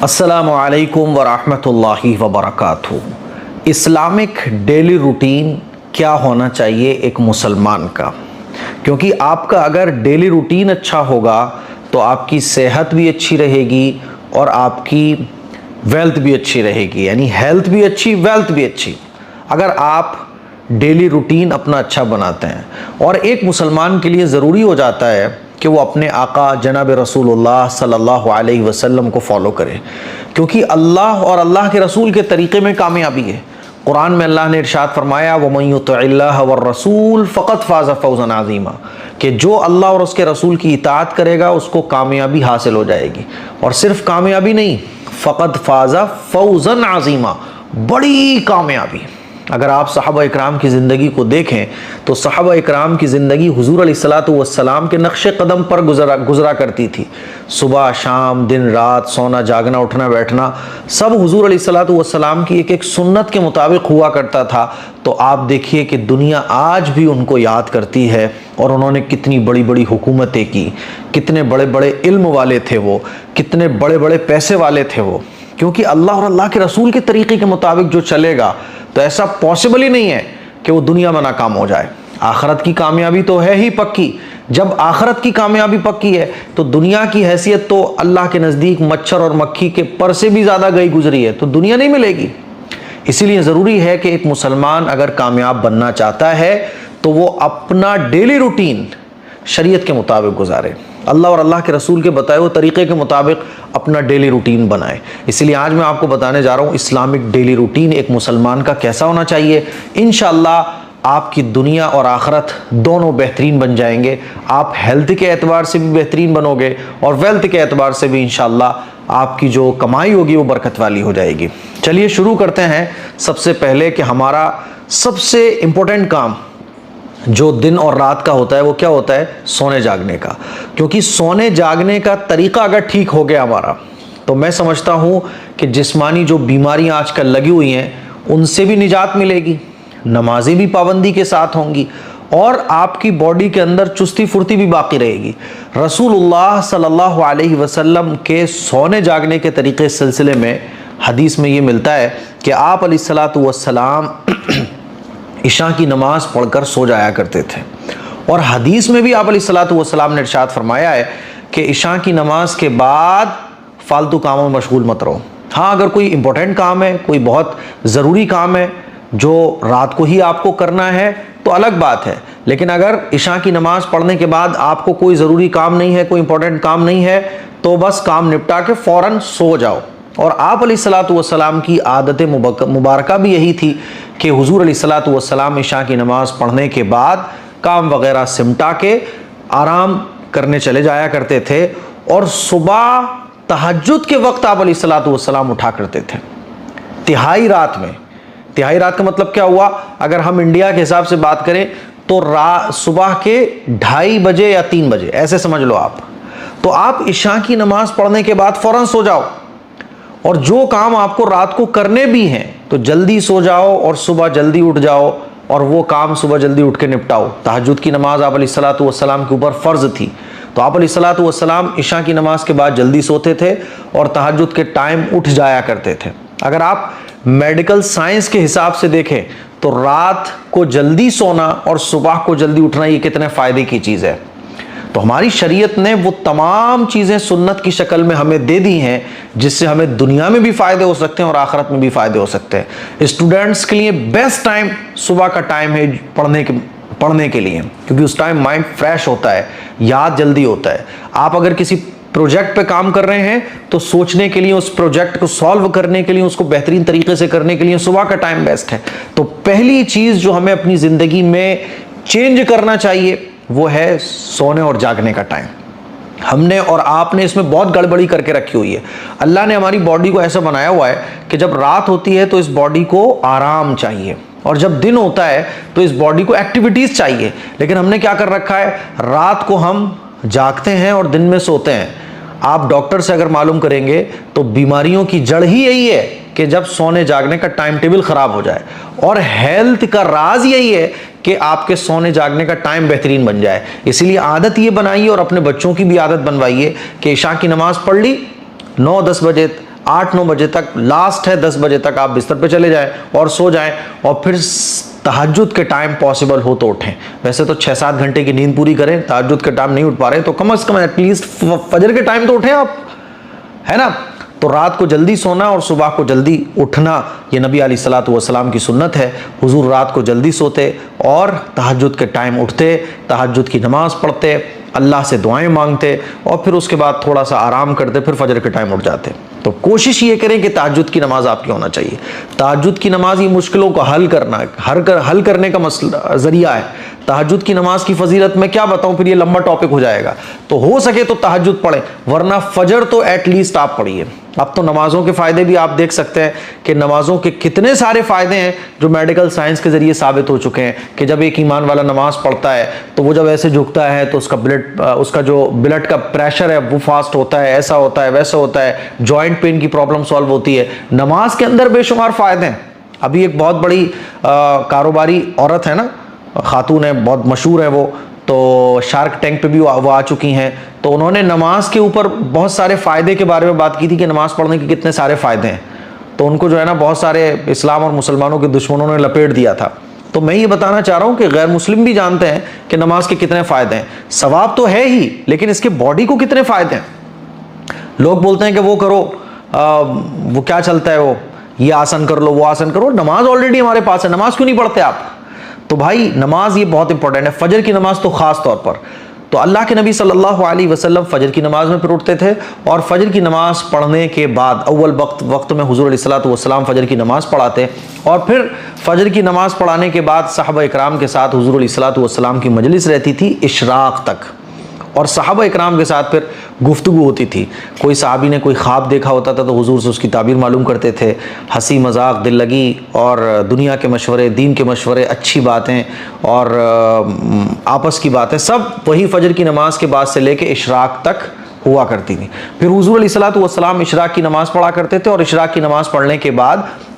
السلام علیکم ورحمۃ اللہ وبرکاتہ۔ اسلامک ڈیلی روٹین کیا ہونا چاہیے ایک مسلمان کا؟ کیونکہ آپ کا اگر ڈیلی روٹین اچھا ہوگا تو آپ کی صحت بھی اچھی رہے گی اور آپ کی ویلتھ بھی اچھی رہے گی، یعنی ہیلتھ بھی اچھی، ویلتھ بھی اچھی، اگر آپ ڈیلی روٹین اپنا اچھا بناتے ہیں۔ اور ایک مسلمان کے لیے ضروری ہو جاتا ہے کہ وہ اپنے آقا جناب رسول اللہ صلی اللہ علیہ وسلم کو فالو کرے، کیونکہ اللہ اور اللہ کے رسول کے طریقے میں کامیابی ہے۔ قرآن میں اللہ نے ارشاد فرمایا وَمَن يُطِعِ اللَّهَ وَالرَّسُولَ فَقَدْ فَازَ فَوْزًا عَظِيمًا، کہ جو اللہ اور اس کے رسول کی اطاعت کرے گا اس کو کامیابی حاصل ہو جائے گی۔ اور صرف کامیابی نہیں، فَقَدْ فَازَ فَوْزًا عَظِيمًا، بڑی کامیابی۔ اگر آپ صحابہ اکرام کی زندگی کو دیکھیں تو صحابہ اکرام کی زندگی حضور علیہ الصلوۃ والسلام کے نقش قدم پر گزرا کرتی تھی۔ صبح شام، دن رات، سونا جاگنا، اٹھنا بیٹھنا، سب حضور علیہ الصلوۃ والسلام کی ایک سنت کے مطابق ہوا کرتا تھا۔ تو آپ دیکھیے کہ دنیا آج بھی ان کو یاد کرتی ہے، اور انہوں نے کتنی بڑی بڑی حکومتیں کی، کتنے بڑے بڑے علم والے تھے وہ، کتنے بڑے بڑے پیسے والے تھے وہ، کیونکہ اللہ اور اللہ کے رسول کے طریقے کے مطابق جو چلے گا تو ایسا پاسبل ہی نہیں ہے کہ وہ دنیا میں ناکام ہو جائے۔ آخرت کی کامیابی تو ہے ہی پکی۔ جب آخرت کی کامیابی پکی ہے تو دنیا کی حیثیت تو اللہ کے نزدیک مچھر اور مکھی کے پر سے بھی زیادہ گئی گزری ہے، تو دنیا نہیں ملے گی۔ اسی لیے ضروری ہے کہ ایک مسلمان اگر کامیاب بننا چاہتا ہے تو وہ اپنا ڈیلی روٹین شریعت کے مطابق گزارے، اللہ اور اللہ کے رسول کے بتائے ہوئے طریقے کے مطابق اپنا ڈیلی روٹین بنائے۔ اسی لیے آج میں آپ کو بتانے جا رہا ہوں اسلامک ڈیلی روٹین ایک مسلمان کا کیسا ہونا چاہیے۔ انشاءاللہ آپ کی دنیا اور آخرت دونوں بہترین بن جائیں گے۔ آپ ہیلتھ کے اعتبار سے بھی بہترین بنو گے اور ویلتھ کے اعتبار سے بھی انشاءاللہ آپ کی جو کمائی ہوگی وہ برکت والی ہو جائے گی۔ چلیے شروع کرتے ہیں۔ سب سے پہلے کہ ہمارا سب سے امپورٹنٹ کام جو دن اور رات کا ہوتا ہے وہ کیا ہوتا ہے؟ سونے جاگنے کا۔ کیونکہ سونے جاگنے کا طریقہ اگر ٹھیک ہو گیا ہمارا تو میں سمجھتا ہوں کہ جسمانی جو بیماریاں آج کل لگی ہوئی ہیں ان سے بھی نجات ملے گی، نمازیں بھی پابندی کے ساتھ ہوں گی، اور آپ کی باڈی کے اندر چستی پھرتی بھی باقی رہے گی۔ رسول اللہ صلی اللہ علیہ وسلم کے سونے جاگنے کے طریقے سلسلے میں حدیث میں یہ ملتا ہے کہ آپ علیہ الصلوۃ والسلام عشاء کی نماز پڑھ کر سو جایا کرتے تھے، اور حدیث میں بھی آپ علیہ الصلوۃ والسلام نے ارشاد فرمایا ہے کہ عشاء کی نماز کے بعد فالتو کاموں میں مشغول مت رہو۔ ہاں اگر کوئی امپورٹنٹ کام ہے، کوئی بہت ضروری کام ہے جو رات کو ہی آپ کو کرنا ہے تو الگ بات ہے، لیکن اگر عشاء کی نماز پڑھنے کے بعد آپ کو کوئی ضروری کام نہیں ہے، کوئی امپورٹنٹ کام نہیں ہے تو بس کام نپٹا کے فوراً سو جاؤ۔ اور آپ علیہ الصلوۃ والسلام کی عادت مبارکہ بھی یہی تھی کہ حضور علیہ الصلوۃ والسلام عشاء کی نماز پڑھنے کے بعد کام وغیرہ سمٹا کے آرام کرنے چلے جایا کرتے تھے، اور صبح تہجد کے وقت آپ علیہ الصلوۃ والسلام اٹھا کرتے تھے تہائی رات میں۔ تہائی رات کا مطلب کیا ہوا؟ اگر ہم انڈیا کے حساب سے بات کریں تو صبح کے 2:30 بجے یا 3 بجے ایسے سمجھ لو آپ، تو آپ عشاء کی نماز پڑھنے کے بعد فوراً سو جاؤ، اور جو کام آپ کو رات کو کرنے بھی ہیں تو جلدی سو جاؤ اور صبح جلدی اٹھ جاؤ، اور وہ کام صبح جلدی اٹھ کے نپٹاؤ۔ تہجد کی نماز آپ علیہ الصلوۃ والسلام کے اوپر فرض تھی، تو آپ علیہ الصلوۃ والسلام عشاء کی نماز کے بعد جلدی سوتے تھے اور تہجد کے ٹائم اٹھ جایا کرتے تھے۔ اگر آپ میڈیکل سائنس کے حساب سے دیکھیں تو رات کو جلدی سونا اور صبح کو جلدی اٹھنا یہ کتنے فائدے کی چیز ہے۔ تو ہماری شریعت نے وہ تمام چیزیں سنت کی شکل میں ہمیں دے دی ہیں جس سے ہمیں دنیا میں بھی فائدے ہو سکتے ہیں اور آخرت میں بھی فائدے ہو سکتے ہیں۔ اسٹوڈنٹس کے لیے بیسٹ ٹائم صبح کا ٹائم ہے پڑھنے کے لیے، کیونکہ اس ٹائم مائنڈ فریش ہوتا ہے، یاد جلدی ہوتا ہے۔ آپ اگر کسی پروجیکٹ پہ کام کر رہے ہیں تو سوچنے کے لیے، اس پروجیکٹ کو سالو کرنے کے لیے، اس کو بہترین طریقے سے کرنے کے لیے صبح کا ٹائم بیسٹ ہے۔ تو پہلی چیز جو ہمیں اپنی زندگی میں چینج کرنا چاہیے وہ ہے سونے اور جاگنے کا ٹائم۔ ہم نے اور آپ نے اس میں بہت گڑبڑی کر کے رکھی ہوئی ہے۔ اللہ نے ہماری باڈی کو ایسا بنایا ہوا ہے کہ جب رات ہوتی ہے تو اس باڈی کو آرام چاہیے، اور جب دن ہوتا ہے تو اس باڈی کو ایکٹیویٹیز چاہیے، لیکن ہم نے کیا کر رکھا ہے، رات کو ہم جاگتے ہیں اور دن میں سوتے ہیں۔ آپ ڈاکٹر سے اگر معلوم کریں گے تو بیماریوں کی جڑ ہی یہی ہے کہ جب سونے جاگنے کا ٹائم ٹیبل خراب ہو جائے، اور ہیلتھ کا راز یہی ہے کہ آپ کے سونے جاگنے کا ٹائم بہترین بن جائے۔ اسی لیے عادت یہ بنائیے اور اپنے بچوں کی بھی عادت بنوائیے کہ عشاء کی نماز پڑھ لی 9-10 بجے 8-9 بجے تک لاسٹ ہے, 10 بجے تک آپ بستر پہ چلے جائیں اور سو جائیں, اور پھر تہجد کے ٹائم پاسبل ہو تو اٹھیں. ویسے تو 6-7 گھنٹے کی نیند پوری کریں, تہجد کے ٹائم نہیں اٹھ پا رہے تو کم از کم ایٹ لیسٹ فجر کے ٹائم تو اٹھیں آپ, ہے نا. تو رات کو جلدی سونا اور صبح کو جلدی اٹھنا, یہ نبی علیہ الصلوۃ والسلام کی سنت ہے. حضور رات کو جلدی سوتے اور تہجد کے ٹائم اٹھتے, تہجد کی نماز پڑھتے, اللہ سے دعائیں مانگتے, اور پھر اس کے بعد تھوڑا سا آرام کرتے, پھر فجر کے ٹائم اٹھ جاتے. تو کوشش یہ کریں کہ تہجد کی نماز آپ کی ہونا چاہیے. تہجد کی نماز یہ مشکلوں کو حل کرنے کا ذریعہ ہے. تہجد کی نماز کی فضیلت میں کیا بتاؤں, پھر یہ لمبا ٹاپک ہو جائے گا. تو ہو سکے تو تہجد پڑھیں, ورنہ فجر تو ایٹ لیسٹ آپ پڑھیے. اب تو نمازوں کے فائدے بھی آپ دیکھ سکتے ہیں کہ نمازوں کے کتنے سارے فائدے ہیں جو میڈیکل سائنس کے ذریعے ثابت ہو چکے ہیں, کہ جب ایک ایمان والا نماز پڑھتا ہے تو وہ جب ایسے جھکتا ہے تو اس کا جو بلڈ کا پریشر ہے وہ فاسٹ ہوتا ہے, ایسا ہوتا ہے, ویسا ہوتا ہے, جوائنٹ پین کی پرابلم سالو ہوتی ہے. نماز کے اندر بے شمار فائدے ہیں. ابھی ایک بہت بڑی کاروباری عورت ہے نا, خاتون ہے, بہت مشہور ہے وہ, تو شارک ٹینک پہ بھی وہ آ چکی ہیں. تو انہوں نے نماز کے اوپر بہت سارے فائدے کے بارے میں بات کی تھی کہ نماز پڑھنے کے کتنے سارے فائدے ہیں. تو ان کو جو ہے نا بہت سارے اسلام اور مسلمانوں کے دشمنوں نے لپیٹ دیا تھا. تو میں یہ بتانا چاہ رہا ہوں کہ غیر مسلم بھی جانتے ہیں کہ نماز کے کتنے فائدے ہیں. ثواب تو ہے ہی, لیکن اس کے باڈی کو کتنے فائدے ہیں. لوگ بولتے ہیں کہ وہ کرو, وہ کیا چلتا ہے, وہ یہ آسن کر لو, وہ آسن کرو. نماز آلریڈی ہمارے پاس ہے, نماز کیوں نہیں پڑھتے آپ. تو بھائی نماز یہ بہت امپورٹنٹ ہے, فجر کی نماز تو خاص طور پر. تو اللہ کے نبی صلی اللہ علیہ وسلم فجر کی نماز میں پھر اٹھتے تھے, اور فجر کی نماز پڑھنے کے بعد اول وقت میں حضور علیہ الصلوۃ والسلام فجر کی نماز پڑھاتے, اور پھر فجر کی نماز پڑھانے کے بعد صحابہ اکرام کے ساتھ حضور علیہ الصلوۃ والسلام کی مجلس رہتی تھی اشراق تک, اور صحابہ اکرام کے ساتھ پھر گفتگو ہوتی تھی. کوئی صحابی نے کوئی خواب دیکھا ہوتا تھا تو حضور سے اس کی تعبیر معلوم کرتے تھے. ہنسی مذاق, دل لگی, اور دنیا کے مشورے, دین کے مشورے, اچھی باتیں اور آپس کی باتیں, سب وہی فجر کی نماز کے بعد سے لے کے اشراق تک ہوا کرتی تھی. پھر حضور علیہ الصلوۃ والسلام اشراق کی نماز پڑھا کرتے تھے, اور اشراق کی نماز پڑھنے کے بعد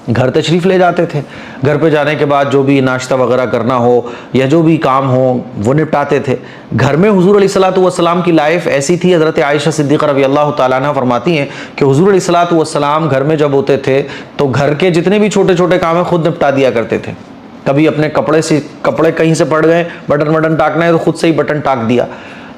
گھر تشریف لے جاتے تھے. گھر پہ جانے کے بعد جو بھی ناشتہ وغیرہ کرنا ہو یا جو بھی کام ہو وہ نپٹاتے تھے. گھر میں حضور علیہ الصلوۃ والسلام کی لائف ایسی تھی, حضرت عائشہ صدیقہ رضی اللہ تعالیٰ عنہ فرماتی ہیں کہ حضور علیہ الصلوۃ والسلام گھر میں جب ہوتے تھے تو گھر کے جتنے بھی چھوٹے چھوٹے کام ہیں خود نپٹا دیا کرتے تھے. کبھی اپنے کپڑے کہیں سے پڑ گئے, بٹن ٹاکنا ہے تو خود سے ہی بٹن ٹاک دیا.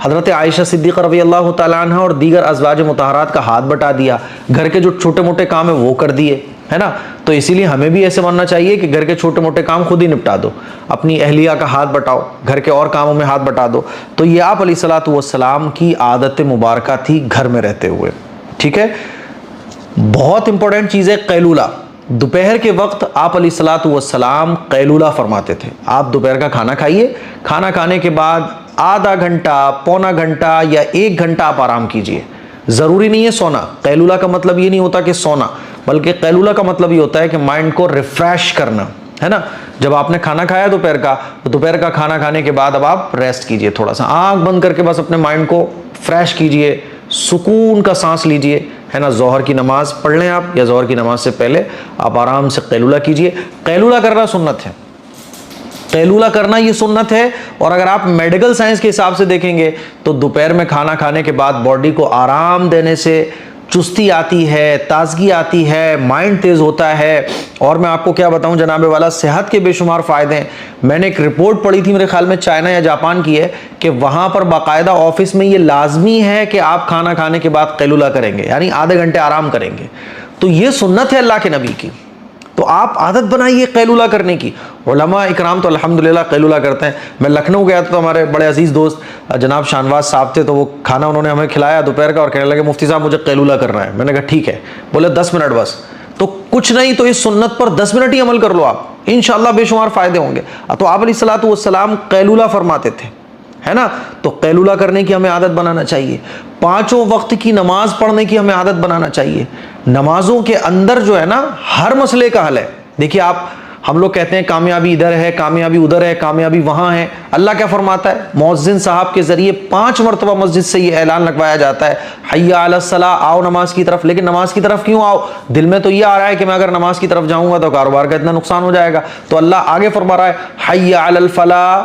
حضرت عائشہ صدیقہ رضی اللہ تعالیٰ عنہ اور دیگر ازواج مطہرات کا ہاتھ بٹا دیا, گھر کے جو چھوٹے موٹے کام ہیں وہ کر دیے, ہے نا. تو اسی لیے ہمیں بھی ایسے بننا چاہیے کہ گھر کے چھوٹے موٹے کام خود ہی نپٹا دو, اپنی اہلیہ کا ہاتھ بٹاؤ, گھر کے اور کاموں میں ہاتھ بٹا دو. تو یہ آپ علیہ الصلوۃ والسلام کی عادت مبارکہ تھی گھر میں رہتے ہوئے. ٹھیک ہے. بہت امپورٹنٹ چیز ہے قیلولہ. دوپہر کے وقت آپ علیہ الصلوۃ والسلام قیلولہ فرماتے تھے. آپ دوپہر کا کھانا کھائیے, کھانا کھانے کے بعد آدھا گھنٹہ, پونا گھنٹہ یا 1 گھنٹہ آپ آرام کیجئے. ضروری نہیں ہے سونا. قیلولہ کا مطلب یہ نہیں ہوتا کہ سونا, بلکہ قیلولہ کا مطلب یہ ہوتا ہے کہ مائنڈ کو ریفریش کرنا, ہے نا. جب آپ نے کھانا کھایا دوپہر کا, تو دوپہر کا کھانا کھانے کے بعد اب آپ ریسٹ کیجئے, تھوڑا سا آنکھ بند کر کے بس اپنے مائنڈ کو فریش کیجئے, سکون کا سانس لیجئے, ہے نا. ظہر کی نماز پڑھ لیں آپ, یا ظہر کی نماز سے پہلے آپ آرام سے قیلولہ کیجئے. قیلولہ کرنا سنت ہے, قیلولہ کرنا یہ سنت ہے. اور اگر آپ میڈیکل سائنس کے حساب سے دیکھیں گے تو دوپہر میں کھانا کھانے کے بعد باڈی کو آرام دینے سے چستی آتی ہے, تازگی آتی ہے, مائنڈ تیز ہوتا ہے. اور میں آپ کو کیا بتاؤں جناب والا, صحت کے بے شمار فائدے ہیں. میں نے ایک رپورٹ پڑھی تھی, میرے خیال میں چائنا یا جاپان کی ہے, کہ وہاں پر باقاعدہ آفس میں یہ لازمی ہے کہ آپ کھانا کھانے کے بعد قیلولہ کریں گے, یعنی آدھے گھنٹے آرام کریں گے. تو یہ سنت ہے اللہ کے نبی کی. تو آپ عادت بنائیے قیلولہ کرنے کی. علماء اکرام تو الحمدللہ قیلولہ کرتے ہیں. میں لکھنؤ گیا تو ہمارے بڑے عزیز دوست جناب شانواز صاحب تھے, تو وہ کھانا انہوں نے ہمیں کھلایا دوپہر کا, اور کہنے لگے مفتی صاحب مجھے قیلولہ کرنا ہے. میں نے کہا ٹھیک ہے. بولے 10 منٹ بس. تو کچھ نہیں تو اس سنت پر 10 منٹ ہی عمل کر لو آپ, انشاءاللہ بے شمار فائدے ہوں گے. تو آپ علیہ الصلوۃ والسلام قیلولہ فرماتے تھے, ہے نا. تو قیلولہ کرنے کی ہمیں عادت بنانا چاہیے. 5 وقت کی نماز پڑھنے کی ہمیں عادت بنانا چاہیے. نمازوں کے اندر جو ہے نا ہر مسئلے کا حل ہے. دیکھیے آپ, ہم لوگ کہتے ہیں کامیابی ادھر ہے, کامیابی ادھر ہے, کامیابی وہاں ہے. اللہ کیا فرماتا ہے؟ مؤذن صاحب کے ذریعے 5 مرتبہ مسجد سے یہ اعلان لگوایا جاتا ہے, حی علی الصلاۃ, آؤ نماز کی طرف. لیکن نماز کی طرف کیوں آؤ؟ دل میں تو یہ آ رہا ہے کہ میں اگر نماز کی طرف جاؤں گا تو کاروبار کا اتنا نقصان ہو جائے گا. تو اللہ آگے فرما رہا ہے حی علی الفلاح,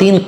3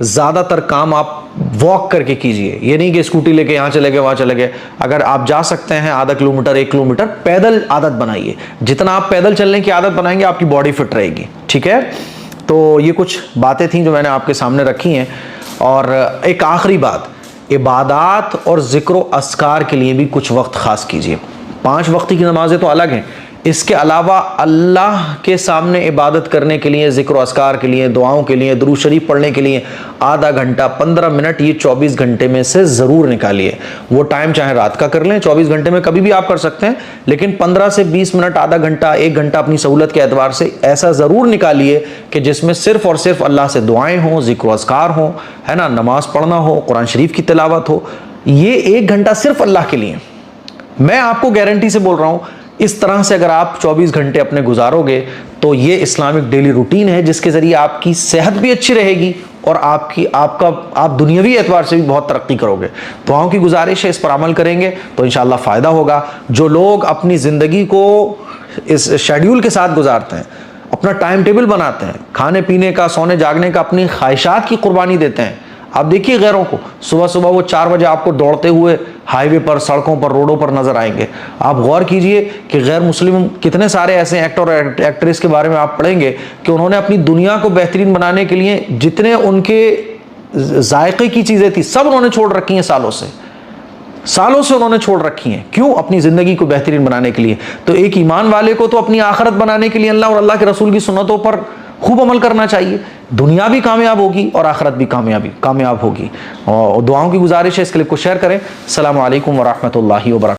زیادہ تر کام آپ واک کر کے کیجئے، یہ نہیں کہ اسکوٹی لے کے یہاں چلے گئے وہاں چلے گئے. اگر آپ جا سکتے ہیں آدھا کلومیٹر 1 کلومیٹر پیدل عادت بنائیے. جتنا آپ پیدل چلنے کی عادت بنائیں گے آپ کی باڈی فٹ رہے گی. ٹھیک ہے، تو یہ کچھ باتیں تھیں جو میں نے آپ کے سامنے رکھی ہیں. اور ایک آخری بات، عبادات اور ذکر و اذکار کے لیے بھی کچھ وقت خاص کیجئے. 5 وقت کی نمازیں تو الگ ہیں، اس کے علاوہ اللہ کے سامنے عبادت کرنے کے لیے، ذکر و اذکار کے لیے، دعاؤں کے لیے، درود شریف پڑھنے کے لیے آدھا گھنٹہ 15 منٹ یہ 24 گھنٹے میں سے ضرور نکالیے. وہ ٹائم چاہے رات کا کر لیں، 24 گھنٹے میں کبھی بھی آپ کر سکتے ہیں، لیکن 15 سے 20 منٹ، آدھا گھنٹہ، 1 گھنٹہ اپنی سہولت کے اعتبار سے ایسا ضرور نکالیے کہ جس میں صرف اور صرف اللہ سے دعائیں ہوں، ذکر و اذکار ہوں، ہے نا، نماز پڑھنا ہو، قرآن شریف کی تلاوت ہو. یہ 1 گھنٹہ صرف اللہ کے لیے. میں آپ کو گارنٹی سے بول رہا ہوں، اس طرح سے اگر آپ 24 گھنٹے اپنے گزارو گے تو یہ اسلامک ڈیلی روٹین ہے جس کے ذریعے آپ کی صحت بھی اچھی رہے گی اور آپ دنیاوی اعتبار سے بھی بہت ترقی کرو گے. دعاؤں کی گزارش ہے، اس پر عمل کریں گے تو انشاءاللہ فائدہ ہوگا. جو لوگ اپنی زندگی کو اس شیڈیول کے ساتھ گزارتے ہیں، اپنا ٹائم ٹیبل بناتے ہیں، کھانے پینے کا، سونے جاگنے کا، اپنی خواہشات کی قربانی دیتے ہیں. آپ دیکھیے غیروں کو، صبح صبح وہ 4 بجے آپ کو دوڑتے ہوئے ہائی وے پر، سڑکوں پر، روڈوں پر نظر آئیں گے. آپ غور کیجئے کہ غیر مسلم کتنے سارے ایسے ایکٹر اور ایکٹریس کے بارے میں آپ پڑھیں گے کہ انہوں نے اپنی دنیا کو بہترین بنانے کے لیے جتنے ان کے ذائقے کی چیزیں تھی سب انہوں نے چھوڑ رکھی ہیں. سالوں سے انہوں نے چھوڑ رکھی ہیں. کیوں؟ اپنی زندگی کو بہترین بنانے کے لیے. تو ایک ایمان والے کو تو اپنی آخرت بنانے کے لیے اللہ اور اللہ کے رسول کی سنتوں پر خوب عمل کرنا چاہیے. دنیا بھی کامیاب ہوگی اور آخرت بھی کامیاب ہوگی. اور دعاؤں کی گزارش ہے، اس کلپ کو شیئر کریں. السلام علیکم ورحمۃ اللہ وبرکاتہ.